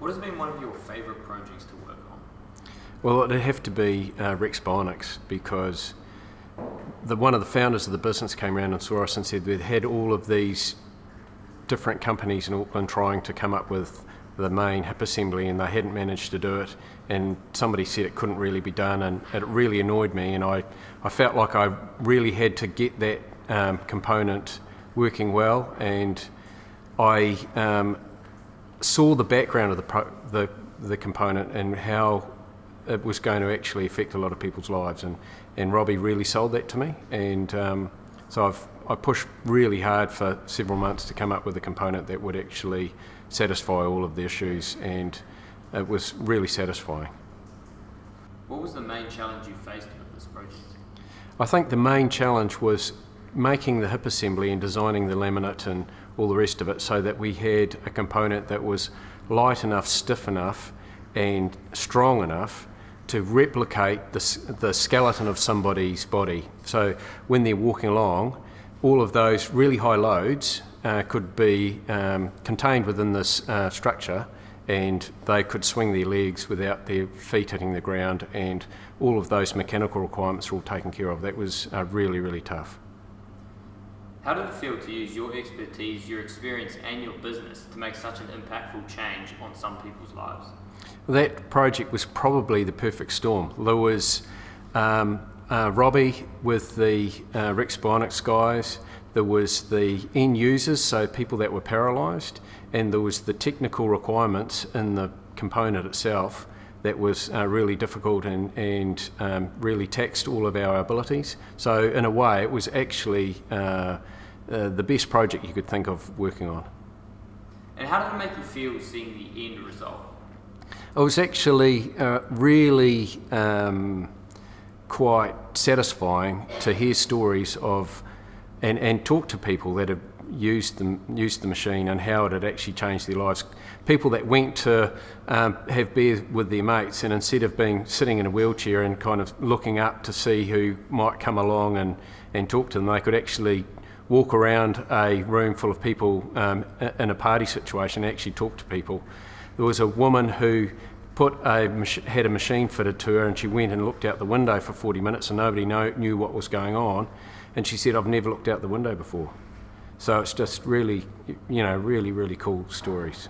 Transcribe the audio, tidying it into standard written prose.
What has been one of your favourite projects to work on? Well, it'd have to be Rex Bionics, because one of the founders of the business came around and saw us and said they'd had all of these different companies in Auckland trying to come up with the main hip assembly, and they hadn't managed to do it, and somebody said it couldn't really be done, and it really annoyed me, and I felt like I really had to get that component working well, and I saw the background of the component and how it was going to actually affect a lot of people's lives, and Robbie really sold that to me, and so I pushed really hard for several months to come up with a component that would actually satisfy all of the issues, and it was really satisfying. What was the main challenge you faced with this project? I think the main challenge was making the hip assembly and designing the laminate and all the rest of it so that we had a component that was light enough, stiff enough and strong enough to replicate the skeleton of somebody's body. So when they're walking along, all of those really high loads could be contained within this structure, and they could swing their legs without their feet hitting the ground, and all of those mechanical requirements were all taken care of. That was really, really tough. How did it feel to use your expertise, your experience and your business to make such an impactful change on some people's lives? That project was probably the perfect storm. There was Robbie with the Rex Bionics guys, there was the end users, so people that were paralysed, and there was the technical requirements in the component itself that was really difficult and really taxed all of our abilities. So in a way, it was actually the best project you could think of working on. And how did it make you feel seeing the end result? It was actually really quite satisfying to hear stories of and talk to people that have used the machine and how it had actually changed their lives. People that went to have beer with their mates, and instead of sitting in a wheelchair and kind of looking up to see who might come along and talk to them, they could actually walk around a room full of people in a party situation and actually talk to people. There was a woman who had a machine fitted to her, and she went and looked out the window for 40 minutes and nobody knew what was going on, and she said, "I've never looked out the window before." So it's just really, really, really cool stories.